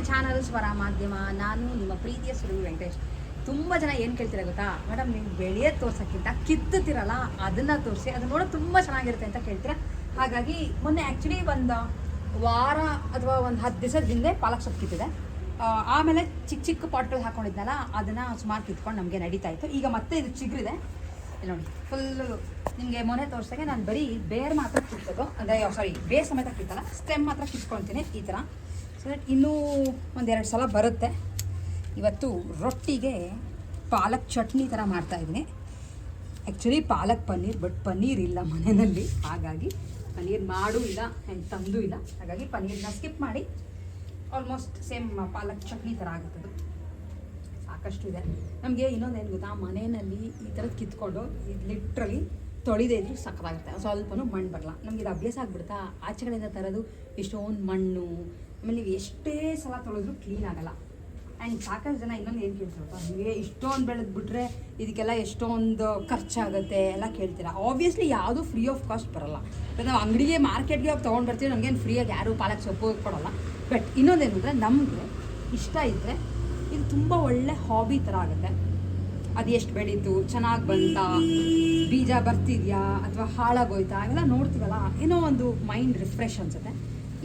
Channel ಸ್ವರ ಮಾಧ್ಯಮ. ನಾನು ನಿಮ್ಮ ಪ್ರೀತಿಯ ಸುರಭಿ ವೆಂಕಟೇಶ್. ತುಂಬ ಜನ ಏನು ಕೇಳ್ತೀರಾ ಗೊತ್ತಾ, ಮೇಡಮ್ ನೀವು ಬೆಳೆಯೋದು ತೋರ್ಸೋಕ್ಕಿಂತ ಕಿತ್ತುತ್ತೀರಲ್ಲ ಅದನ್ನು ತೋರಿಸಿ, ಅದು ನೋಡೋದು ತುಂಬ ಚೆನ್ನಾಗಿರುತ್ತೆ ಅಂತ ಕೇಳ್ತೀರಾ. ಹಾಗಾಗಿ ಮೊನ್ನೆ ಆ್ಯಕ್ಚುಲಿ ಒಂದು ವಾರ ಅಥವಾ ಒಂದು 10 ದಿವಸದ ಹಿಂದೆ ಪಾಲಕ್ ಸೊಪ್ಪು ಕಿತ್ತಿದೆ. ಆಮೇಲೆ ಚಿಕ್ಕ ಚಿಕ್ಕ ಪಾಟ್ಗಳು ಹಾಕ್ಕೊಂಡಿದ್ನಲ್ಲ ಅದನ್ನು ಸುಮಾರು ಕಿತ್ಕೊಂಡು ನಮಗೆ ನಡೀತಾ ಇತ್ತು. ಈಗ ಮತ್ತೆ ಇದು ಚಿಗುರಿದೆ ಇಲ್ಲಿ ನೋಡಿ. ಫುಲ್ಲು ನಿಮಗೆ ಮೊನ್ನೆ ತೋರಿಸಾಗೆ ನಾನು ಬರೀ ಬೇರ್ ಮಾತ್ರ ಕಿತ್ತೋದು, ಅಂದರೆ ಬೇರ್ ಸಮೇತ ಕಿತ್ತಲ್ಲ, ಸ್ಟೆಮ್ ಮಾತ್ರ ಕಿತ್ಕೊಳ್ತೀನಿ ಈ ಥರ. ಸೊ ದಟ್ ಇನ್ನೂ ಒಂದೆರಡು ಸಲ ಬರುತ್ತೆ. ಇವತ್ತು ರೊಟ್ಟಿಗೆ ಪಾಲಕ್ ಚಟ್ನಿ ಥರ ಮಾಡ್ತಾಯಿದ್ದೀನಿ. ಆ್ಯಕ್ಚುಲಿ ಪಾಲಕ್ ಪನ್ನೀರ್, ಬಟ್ ಪನ್ನೀರ್ ಇಲ್ಲ ಮನೆಯಲ್ಲಿ, ಹಾಗಾಗಿ ಪನ್ನೀರ್ ಮಾಡೂ ಇಲ್ಲ ಆ್ಯಂಡ್ ತಂದೂ ಇಲ್ಲ. ಹಾಗಾಗಿ ಪನ್ನೀರನ್ನ ಸ್ಕಿಪ್ ಮಾಡಿ ಆಲ್ಮೋಸ್ಟ್ ಸೇಮ್ ಪಾಲಕ್ ಚಟ್ನಿ ಥರ ಆಗುತ್ತದು. ಸಾಕಷ್ಟು ಇದೆ ನಮಗೆ. ಇನ್ನೊಂದೇನು ಗೊತ್ತಾ, ಮನೆಯಲ್ಲಿ ಈ ಥರದ್ದು ಕಿತ್ಕೊಂಡು ಇದು ಲಿಟ್ರಲಿ ತೊಳಿದೇ ಇದ್ರೂ ಸಕ್ಕತ್ತಾಗುತ್ತೆ. ಸ್ವಲ್ಪನೂ ಮಣ್ಣು ಬರಲ್ಲ. ನಮ್ಗೆ ಇದು ಅಭ್ಯಾಸ ಆಗ್ಬಿಡುತ್ತಾ, ಆಚೆಗಳಿಂದ ತರೋದು ಎಷ್ಟೊಂದು ಮಣ್ಣು, ಆಮೇಲೆ ನೀವು ಎಷ್ಟೇ ಸಲ ತೊಳೆದ್ರೂ ಕ್ಲೀನ್ ಆಗೋಲ್ಲ. ಆ್ಯಂಡ್ ಸಾಕಷ್ಟು ಜನ ಇನ್ನೊಂದು ಏನು ಕೇಳ್ತಾರೆ, ನೀವೇ ಇಷ್ಟೊಂದು ಬೆಳೆದ್ಬಿಟ್ರೆ ಇದಕ್ಕೆಲ್ಲ ಎಷ್ಟೊಂದು ಖರ್ಚಾಗುತ್ತೆ ಎಲ್ಲ ಕೇಳ್ತೀರಾ. ಆಬ್ವಿಯಸ್ಲಿ ಯಾವುದೂ ಫ್ರೀ ಆಫ್ ಕಾಸ್ಟ್ ಬರೋಲ್ಲ. ಬಟ್ ನಾವು ಅಂಗಡಿಗೆ ಮಾರ್ಕೆಟ್ಗೆ ಹೋಗಿ ತೊಗೊಂಡು ಬರ್ತೀವಿ, ನಮಗೇನು ಫ್ರೀಯಾಗಿ ಯಾರೂ ಪಾಲಕ್ ಸೊಪ್ಪು ಕೊಡೋಲ್ಲ. ಬಟ್ ಇನ್ನೊಂದೇನು ಅಂದರೆ, ನಮಗೆ ಇಷ್ಟ ಇದ್ದರೆ ಇದು ತುಂಬ ಒಳ್ಳೆ ಹಾಬಿ ಥರ ಆಗುತ್ತೆ. ಅದು ಎಷ್ಟು ಬೆಳೀತು, ಚೆನ್ನಾಗಿ ಬಂತ, ಬೀಜ ಬರ್ತಿದೆಯಾ ಅಥವಾ ಹಾಳಾಗೋಯ್ತಾ, ಅವೆಲ್ಲ ನೋಡ್ತೀವಲ್ಲ, ಏನೋ ಒಂದು ಮೈಂಡ್ ರಿಫ್ರೆಶ್ ಅನಿಸುತ್ತೆ.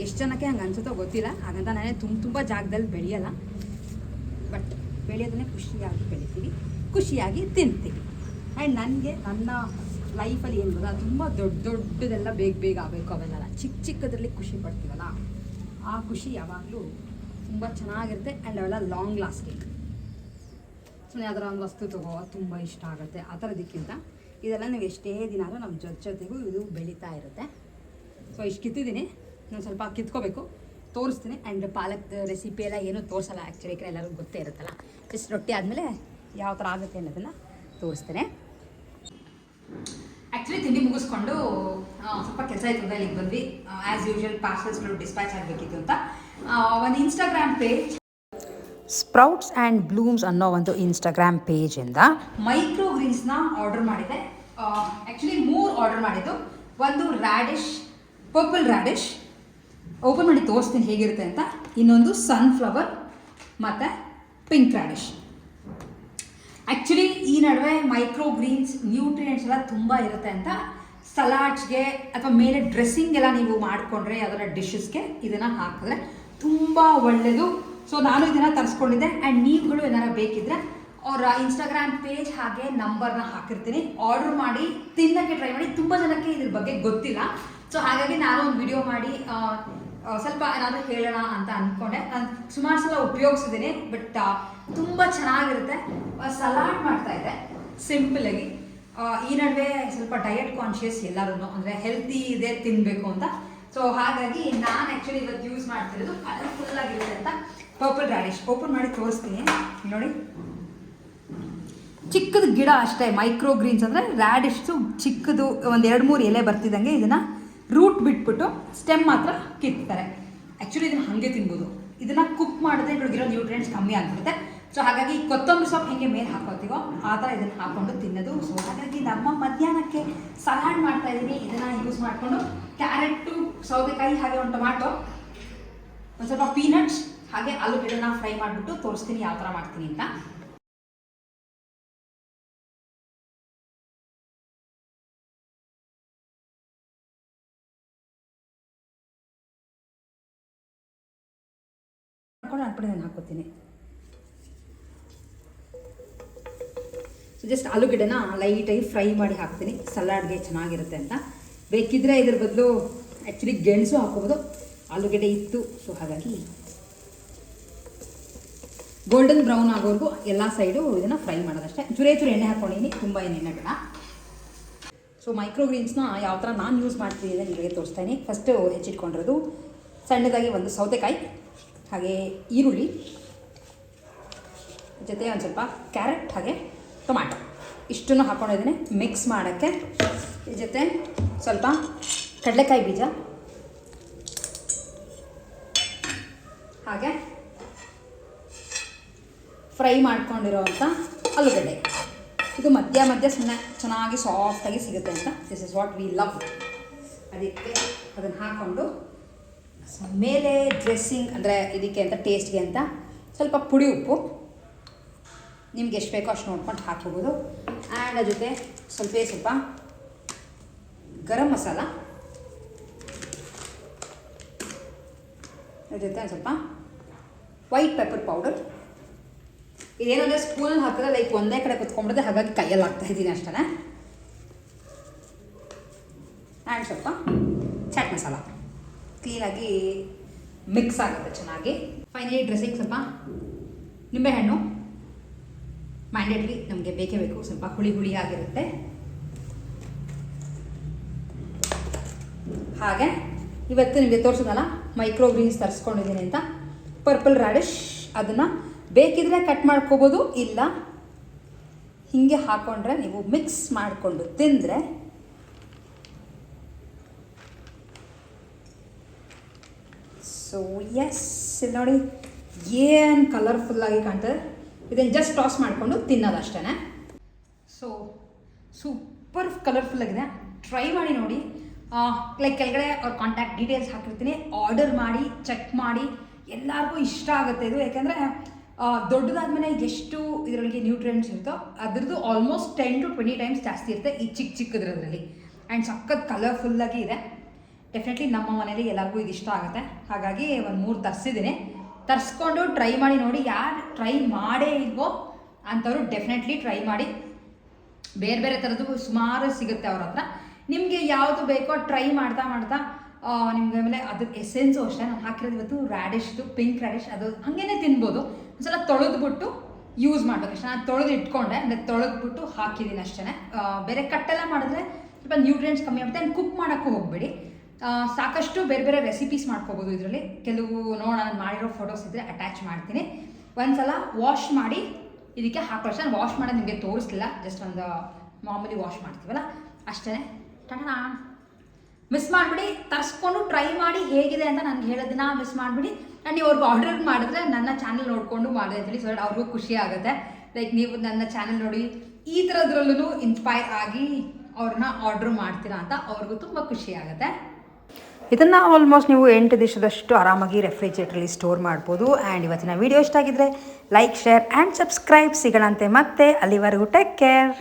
ಎಷ್ಟು ಜನಕ್ಕೆ ಹಂಗೆ ಅನಿಸುತ್ತೋ ಗೊತ್ತಿಲ್ಲ. ಹಾಗಂತ ನಾನೇ ತುಂಬ ಜಾಗದಲ್ಲಿ ಬೆಳೆಯಲ್ಲ, ಬಟ್ ಬೆಳೆಯೋದನ್ನೇ ಖುಷಿಯಾಗಿ ಬೆಳಿತೀವಿ, ಖುಷಿಯಾಗಿ ತಿಂತೀವಿ. ಆ್ಯಂಡ್ ನನಗೆ ನನ್ನ ಲೈಫಲ್ಲಿ ಏನು ಗೊತ್ತಾ, ತುಂಬ ದೊಡ್ಡದೆಲ್ಲ ಬೇಗ ಆಗಬೇಕು ಅವೆಲ್ಲ ಚಿಕ್ಕ ಚಿಕ್ಕದ್ರಲ್ಲಿ ಖುಷಿ ಪಡ್ತೀವಲ್ಲ, ಆ ಖುಷಿ ಯಾವಾಗಲೂ ತುಂಬ ಚೆನ್ನಾಗಿರುತ್ತೆ. ಆ್ಯಂಡ್ ಅವೆಲ್ಲ ಲಾಂಗ್ ಲಾಸ್ಟಿಂಗ್. ಸುಮ್ಮನೆ ಅದರ ಒಂದು ವಸ್ತು ತಗೋ, ತುಂಬ ಇಷ್ಟ ಆಗುತ್ತೆ ಆ ಥರದಕ್ಕಿಂತ ಇದೆಲ್ಲ ನೀವು ಎಷ್ಟೇ ದಿನ ಆದರೂ ನಮ್ಮ ಜೊತೆಗೂ ಇದು ಬೆಳೀತಾ ಇರುತ್ತೆ. ಸೊ ಇಷ್ಟು ಕಿತ್ತಿದ್ದೀನಿ, ನಾನು ಸ್ವಲ್ಪ ಕಿತ್ಕೋಬೇಕು, ತೋರಿಸ್ತೀನಿ. ಆ್ಯಂಡ್ ಪಾಲಕ್ ರೆಸಿಪಿ ಎಲ್ಲ ಏನೂ ತೋರಿಸಲ್ಲ ಆ್ಯಕ್ಚುಲಿ, ಎಲ್ಲರಿಗೂ ಗೊತ್ತೇ ಇರುತ್ತಲ್ಲ. ಜಸ್ಟ್ ರೊಟ್ಟಿ ಆದಮೇಲೆ ಯಾವ ಥರ ಆಗುತ್ತೆ ಅನ್ನೋದನ್ನು ತೋರಿಸ್ತೇನೆ. ಆ್ಯಕ್ಚುಲಿ ತಿಂಡಿ ಮುಗಿಸ್ಕೊಂಡು ಸ್ವಲ್ಪ ಕೆಲಸ ಇತ್ತು ಅಂತ ಇಲ್ಲಿಗೆ ಬಂದ್ವಿ. ಆ್ಯಸ್ ಯೂಶುವಲ್ ಪಾರ್ಸಲ್ಸ್ಗಳು ಡಿಸ್ಪ್ಯಾಚ್ ಆಗಬೇಕಿತ್ತು ಅಂತ ಒಂದು Instagram page, sprouts and Bloom's ಅನ್ನೋ ಒಂದು ಇನ್ಸ್ಟಾಗ್ರಾಮ್ ಪೇಜಿಂದ ಮೈಕ್ರೋ ಗ್ರೀನ್ಸ್ನ ಆರ್ಡರ್ ಮಾಡಿದೆ. ಆ್ಯಕ್ಚುಲಿ 3 ಆರ್ಡರ್ ಮಾಡಿದ್ದು. ಒಂದು ರ್ಯಾಡಿಶ್, ಪರ್ಪಲ್ ರ್ಯಾಡಿಶ್, ಓಪನ್ ಮಾಡಿ ತೋರಿಸ್ತೀನಿ ಹೇಗಿರುತ್ತೆ ಅಂತ. ಇನ್ನೊಂದು ಸನ್ಫ್ಲವರ್ ಮತ್ತು ಪಿಂಕ್ ರ್ಯಾಡಿಶ್. ಆ್ಯಕ್ಚುಲಿ ಈ ನಡುವೆ ಮೈಕ್ರೋ ಗ್ರೀನ್ಸ್ ನ್ಯೂಟ್ರಿಯೆಂಟ್ಸ್ ಎಲ್ಲ ತುಂಬ ಇರುತ್ತೆ ಅಂತ ಸಲಾಡ್ಸ್ಗೆ ಅಥವಾ ಮೇಲೆ ಡ್ರೆಸ್ಸಿಂಗ್ ಎಲ್ಲ ನೀವು ಮಾಡಿಕೊಂಡ್ರೆ ಅದರ ಡಿಶಸ್ಗೆ ಇದನ್ನು ಹಾಕಿದ್ರೆ ತುಂಬ ಒಳ್ಳೆಯದು. ಸೊ ನಾನು ಇದನ್ನು ತರಿಸ್ಕೊಂಡಿದ್ದೆ. ಆ್ಯಂಡ್ ನೀವುಗಳು ಏನಾರು ಬೇಕಿದ್ದರೆ ಅವರ ಇನ್ಸ್ಟಾಗ್ರಾಮ್ ಪೇಜ್ ಹಾಗೆ ನಂಬರ್ನ ಹಾಕಿರ್ತೀನಿ, ಆರ್ಡರ್ ಮಾಡಿ ತಿನ್ನೋಕ್ಕೆ ಟ್ರೈ ಮಾಡಿ. ತುಂಬ ಜನಕ್ಕೆ ಇದ್ರ ಬಗ್ಗೆ ಗೊತ್ತಿಲ್ಲ. ಸೊ ಹಾಗಾಗಿ ನಾನು ಒಂದು ವಿಡಿಯೋ ಮಾಡಿ ಸ್ವಲ್ಪ ಏನಾದರೂ ಹೇಳೋಣ ಅಂತ ಅಂದ್ಕೊಂಡೆ. ನಾನು ಸುಮಾರು ಸಲ ಉಪಯೋಗಿಸಿದ್ದೀನಿ, ಬಟ್ ತುಂಬ ಚೆನ್ನಾಗಿರುತ್ತೆ. ಸಲಾಡ್ ಮಾಡ್ತಾಯಿದ್ದೆ ಸಿಂಪಲಾಗಿ. ಈ ನಡುವೆ ಸ್ವಲ್ಪ ಡಯಟ್ ಕಾನ್ಷಿಯಸ್ ಎಲ್ಲರೂ, ಅಂದರೆ ಹೆಲ್ತಿ ಇದೆ ತಿನ್ನಬೇಕು ಅಂತ. ಸೊ ಹಾಗಾಗಿ ನಾನು ಆ್ಯಕ್ಚುಲಿ ಇವತ್ತು ಯೂಸ್ ಮಾಡ್ತಿರೋದು ಕಲರ್ಫುಲ್ಲಾಗಿರುತ್ತೆ ಅಂತ ಪರ್ಪಲ್ ರ್ಯಾಡಿಶ್. ಓಪನ್ ಮಾಡಿ ತೋರಿಸ್ತೀನಿ ನೋಡಿ. ಚಿಕ್ಕದು ಗಿಡ ಅಷ್ಟೇ ಮೈಕ್ರೋ ಗ್ರೀನ್ಸ್ ಅಂದರೆ. ರ್ಯಾಡಿಶ್ಸು ಚಿಕ್ಕದು ಒಂದು 2-3 ಎಲೆ ಬರ್ತಿದ್ದಂಗೆ ಇದನ್ನು ರೂಟ್ ಬಿಟ್ಬಿಟ್ಟು ಸ್ಟೆಮ್ ಮಾತ್ರ ಕಿತ್ತಾರೆ. ಆ್ಯಕ್ಚುಲಿ ಇದನ್ನು ಹಾಗೆ ತಿನ್ಬೋದು. ಇದನ್ನು ಕುಕ್ ಮಾಡಿದ್ರೆ ಇದ್ರೊಳಗಿರೋ ನ್ಯೂಟ್ರಿಯೆಂಟ್ಸ್ ಕಮ್ಮಿ ಆಗಿಬಿಡುತ್ತೆ. ಸೊ ಹಾಗಾಗಿ ಕೊತ್ತಂಬರಿ ಸೊಪ್ಪು ಹೇಗೆ ಮೇಲೆ ಹಾಕೋತೀವೋ ಆ ಥರ ಇದನ್ನು ಹಾಕ್ಕೊಂಡು ತಿನ್ನೋದು. ಸೊ ಹಾಗಾಗಿ ನಮ್ಮ ಮಧ್ಯಾಹ್ನಕ್ಕೆ ಸಲಾಡ್ ಮಾಡ್ತಾ ಇದ್ದೀನಿ. ಇದನ್ನು ಯೂಸ್ ಮಾಡಿಕೊಂಡು ಕ್ಯಾರೆಟು, ಸೌತೆಕಾಯಿ, ಹಾಗೆ ಒಂದು ಟೊಮ್ಯಾಟೊ, ಒಂದು ಸ್ವಲ್ಪ ಪೀನಟ್ಸ್ ಹಾಗೆ ಆಲೂಗೆಡ್ಡೆನ ಫ್ರೈ ಮಾಡಿಬಿಟ್ಟು ತೋರಿಸ್ತೀನಿ ಯಾವ ಥರ ಮಾಡ್ತೀನಿ ಅಂತ. ನಾನು ಹಾಕೋತೀನಿ. ಸೊ ಜಸ್ಟ್ ಆಲೂಗೆಡ್ಡೆನ ಲೈಟಾಗಿ ಫ್ರೈ ಮಾಡಿ ಹಾಕ್ತೀನಿ, ಸಲಾಡ್ಗೆ ಚೆನ್ನಾಗಿರುತ್ತೆ ಅಂತ. ಬೇಕಿದ್ದರೆ ಇದ್ರ ಬದಲು ಆ್ಯಕ್ಚುಲಿ ಗೆಣಸು ಹಾಕೋಬೋದು. ಆಲೂಗೆಡ್ಡೆ ಇತ್ತು, ಸೊ ಹಾಗಾಗಿ ಗೋಲ್ಡನ್ ಬ್ರೌನ್ ಆಗೋವರೆಗೂ ಎಲ್ಲ ಸೈಡು ಇದನ್ನು ಫ್ರೈ ಮಾಡೋದಷ್ಟೇ. ಚೂರೇ ಎಣ್ಣೆ ಹಾಕ್ಕೊಂಡಿದ್ದೀನಿ, ತುಂಬ ಏನು ಎಣ್ಣೆ ಬೇಡ. ಸೊ ಮೈಕ್ರೋ ಗ್ರೀನ್ಸ್ನ ಯಾವ ಥರ ನಾನು ಯೂಸ್ ಮಾಡ್ತೀನಿ ಅಂದರೆ ನಿಮಗೆ ತೋರಿಸ್ತಾ ಇದ್ದೀನಿ. ಫಸ್ಟು ಹೆಚ್ಚಿಟ್ಕೊಂಡಿರೋದು ಸಣ್ಣದಾಗಿ ಒಂದು ಸೌತೆಕಾಯಿ, ಹಾಗೆ ಈರುಳ್ಳಿ, ಜೊತೆ ಒಂದು ಸ್ವಲ್ಪ ಕ್ಯಾರೆಟ್ ಹಾಗೆ ಟೊಮ್ಯಾಟೊ, ಇಷ್ಟನ್ನು ಹಾಕ್ಕೊಂಡಿದ್ದೀನಿ ಮಿಕ್ಸ್ ಮಾಡೋಕ್ಕೆ. ಈ ಜೊತೆ ಸ್ವಲ್ಪ ಕಡಲೆಕಾಯಿ ಬೀಜ, ಹಾಗೆ ಫ್ರೈ ಮಾಡ್ಕೊಂಡಿರೋವಂಥ ಆಲೂಗಡ್ಡೆ. ಇದು ಮಧ್ಯ ಸುಮ್ಮನೆ ಚೆನ್ನಾಗಿ ಸಾಫ್ಟಾಗಿ ಸಿಗುತ್ತೆ ಅಂತ. This is what we love. ಅದಕ್ಕೆ ಅದನ್ನು ಹಾಕ್ಕೊಂಡು ಮೇಲೆ ಡ್ರೆಸ್ಸಿಂಗ್ ಅಂದರೆ ಇದಕ್ಕೆ ಅಂತ ಟೇಸ್ಟ್ಗೆ ಅಂತ ಸ್ವಲ್ಪ ಪುಡಿ ಉಪ್ಪು ನಿಮ್ಗೆ ಎಷ್ಟು ಬೇಕೋ ಅಷ್ಟು ನೋಡ್ಕೊಂಡು ಹಾಕ್ಕೋಬೋದು. ಆ್ಯಂಡ್ ಅದ್ರ ಜೊತೆ ಸ್ವಲ್ಪ ಗರಂ ಮಸಾಲ, ಅದ್ರ ಜೊತೆ ಒಂದು ಸ್ವಲ್ಪ ವೈಟ್ ಪೆಪ್ಪರ್ ಪೌಡರ್. ಇದೇನಂದರೆ ಸ್ಪೂನಲ್ಲಿ ಹಾಕಿದ್ರೆ ಲೈಕ್ ಒಂದೇ ಕಡೆ ಕುತ್ಕೊಂಡ್ಬಿಡುತ್ತೆ, ಹಾಗಾಗಿ ಕೈಯಲ್ಲಿ ಹಾಕ್ತಾಯಿದ್ದೀನಿ ಅಷ್ಟೇ. ಆ್ಯಂಡ್ ಸ್ವಲ್ಪ ಚಾಟ್ ಮಸಾಲ ಕ್ಲೀನಾಗಿ ಮಿಕ್ಸ್ ಆಗುತ್ತೆ ಚೆನ್ನಾಗಿ. ಫೈನಲಿ ಡ್ರೆಸ್ಸಿಂಗ್ ಸ್ವಲ್ಪ ನಿಂಬೆಹಣ್ಣು ಮ್ಯಾಂಡೇಟ್ರಿ, ನಮಗೆ ಬೇಕೇ ಬೇಕು, ಸ್ವಲ್ಪ ಹುಳಿ ಆಗಿರುತ್ತೆ. ಹಾಗೆ ಇವತ್ತು ನಿಮಗೆ ತೋರಿಸೋದಲ್ಲ ಮೈಕ್ರೋ ಗ್ರೀನ್ಸ್ ತರಿಸ್ಕೊಂಡಿದ್ದೀನಿ ಅಂತ, ಪರ್ಪಲ್ ರ್ಯಾಡಿಶ್, ಅದನ್ನು ಬೇಕಿದ್ರೆ ಕಟ್ ಮಾಡ್ಕೋಬೋದು, ಇಲ್ಲ ಹೀಗೆ ಹಾಕ್ಕೊಂಡ್ರೆ ನೀವು ಮಿಕ್ಸ್ ಮಾಡಿಕೊಂಡು ತಿಂದರೆ ಸೊ ಎಸ್ ನೋಡಿ ಏನು ಕಲರ್ಫುಲ್ಲಾಗಿ ಕಾಣ್ತದೆ. ಇದನ್ನು ಜಸ್ಟ್ ಟಾಸ್ ಮಾಡಿಕೊಂಡು ತಿನ್ನೋದು ಅಷ್ಟೇ. ಸೊ ಸೂಪರ್ ಕಲರ್ಫುಲ್ಲಾಗಿದೆ, ಟ್ರೈ ಮಾಡಿ ನೋಡಿ. ಲೈಕ್ ಕೆಳಗಡೆ ಅವ್ರ ಕಾಂಟ್ಯಾಕ್ಟ್ ಡೀಟೇಲ್ಸ್ ಹಾಕಿರ್ತೀನಿ, ಆರ್ಡರ್ ಮಾಡಿ ಚೆಕ್ ಮಾಡಿ, ಎಲ್ಲರಿಗೂ ಇಷ್ಟ ಆಗುತ್ತೆ ಇದು. ಯಾಕೆಂದರೆ ದೊಡ್ಡದಾದ್ಮೇಲೆ ಎಷ್ಟು ಇದರೊಳಗೆ ನ್ಯೂಟ್ರಿಯೆಂಟ್ಸ್ ಇರುತ್ತೋ ಅದ್ರದ್ದು ಆಲ್ಮೋಸ್ಟ್ 10 to 20 ಟೈಮ್ಸ್ ಜಾಸ್ತಿ ಇರುತ್ತೆ ಈ ಚಿಕ್ಕದ್ರಲ್ಲಿ. ಆ್ಯಂಡ್ ಸಖತ್ ಕಲರ್ಫುಲ್ಲಾಗಿ ಇದೆ. ಡೆಫಿನೆಟ್ಲಿ ನಮ್ಮ ಮನೇಲಿ ಎಲ್ಲರಿಗೂ ಇದು ಇಷ್ಟ ಆಗುತ್ತೆ, ಹಾಗಾಗಿ ಒಂದು 3 ತರಿಸಿದ್ದೀನಿ. ತರಿಸ್ಕೊಂಡು ಟ್ರೈ ಮಾಡಿ ನೋಡಿ. ಯಾರು ಟ್ರೈ ಮಾಡೇ ಇಲ್ವೋ ಅಂಥವ್ರು ಡೆಫಿನೆಟ್ಲಿ ಟ್ರೈ ಮಾಡಿ. ಬೇರೆ ಥರದ್ದು ಸುಮಾರು ಸಿಗುತ್ತೆ ಅವ್ರ ಹತ್ರ. ನಿಮಗೆ ಯಾವುದು ಬೇಕೋ ಟ್ರೈ ಮಾಡ್ತಾ ನಿಮಗೆ ಆಮೇಲೆ ಅದ್ರ ಎಸೆನ್ಸು ಅಷ್ಟೇ. ನಾನು ಹಾಕಿರೋದು ಇವತ್ತು ರ್ಯಾಡಿಶ್ದು, ಪಿಂಕ್ ರ್ಯಾಡಿಶ್, ಅದು ಹಾಗೇ ತಿನ್ಬೋದು. ಒಂದ್ಸಲ ತೊಳೆದ್ಬಿಟ್ಟು ಯೂಸ್ ಮಾಡಬೇಕು ಅಷ್ಟೇ. ನಾನು ತೊಳೆದು ಇಟ್ಕೊಂಡೆ, ಅಂದರೆ ತೊಳೆದ್ಬಿಟ್ಟು ಹಾಕಿದ್ದೀನಿ ಅಷ್ಟೇ. ಬೇರೆ ಕಟ್ಟೆಲ್ಲ ಮಾಡಿದ್ರೆ ಸ್ವಲ್ಪ ನ್ಯೂಟ್ರಿಯೆಂಟ್ಸ್ ಕಮ್ಮಿ ಆಗುತ್ತೆ. ಆ್ಯಂಡ್ ಕುಕ್ ಮಾಡೋಕ್ಕೂ ಹೋಗಬೇಡಿ. ಸಾಕಷ್ಟು ಬೇರೆ ರೆಸಿಪೀಸ್ ಮಾಡ್ಕೋಬೋದು ಇದರಲ್ಲಿ. ಕೆಲವು ನಾನು ಮಾಡಿರೋ ಫೋಟೋಸ್ ಇದ್ದರೆ ಅಟ್ಯಾಚ್ ಮಾಡ್ತೀನಿ. ಒಂದ್ಸಲ ವಾಶ್ ಮಾಡಿ ಇದಕ್ಕೆ ಹಾಕೋ ಅಷ್ಟೇ. ನಾನು ವಾಶ್ ಮಾಡೋದು ನಿಮಗೆ ತೋರಿಸ್ಲಿಲ್ಲ, ಜಸ್ಟ್ ಒಂದು ಮಾಮೂಲಿ ವಾಶ್ ಮಾಡ್ತೀವಲ್ಲ ಅಷ್ಟೇ. ಟಣ ಮಿಸ್ ಮಾಡಿಬಿಡಿ, ತರಿಸ್ಕೊಂಡು ಟ್ರೈ ಮಾಡಿ ಹೇಗಿದೆ ಅಂತ ನನಗೆ ಹೇಳೋದನ್ನ ಮಿಸ್ ಮಾಡಿಬಿಡಿ. ಆ್ಯಂಡ್ ನೀವು ಅವ್ರಿಗೆ ಆರ್ಡರ್ ಮಾಡಿದ್ರೆ ನನ್ನ ಚಾನಲ್ ನೋಡಿಕೊಂಡು ಮಾಡಿದೆ ಅಂತೇಳಿ, ಸೊ ಅವ್ರಿಗೂ ಖುಷಿ ಆಗುತ್ತೆ. ಲೈಕ್ ನೀವು ನನ್ನ ಚಾನಲ್ ನೋಡಿ ಈ ಥರದ್ರಲ್ಲೂ ಇನ್ಸ್ಪೈರ್ ಆಗಿ ಅವ್ರನ್ನ ಆರ್ಡ್ರ್ ಮಾಡ್ತೀರಾ ಅಂತ ಅವ್ರಿಗೂ ತುಂಬ ಖುಷಿ ಆಗುತ್ತೆ. ಇದನ್ನು ಆಲ್ಮೋಸ್ಟ್ ನೀವು 8 ದಿವಸದಷ್ಟು ಆರಾಮಾಗಿ ರೆಫ್ರಿಜರೇಟ್ರಲ್ಲಿ ಸ್ಟೋರ್ ಮಾಡ್ಬೋದು. ಆ್ಯಂಡ್ ಇವತ್ತಿನ ವೀಡಿಯೋ ಇಷ್ಟ ಆಗಿದ್ದರೆ ಲೈಕ್, ಶೇರ್ ಆ್ಯಂಡ್ ಸಬ್ಸ್ಕ್ರೈಬ್. ಸಿಗೋಣಂತೆ ಮತ್ತೆ, ಅಲ್ಲಿವರೆಗೂ ಟೇಕ್ ಕೇರ್.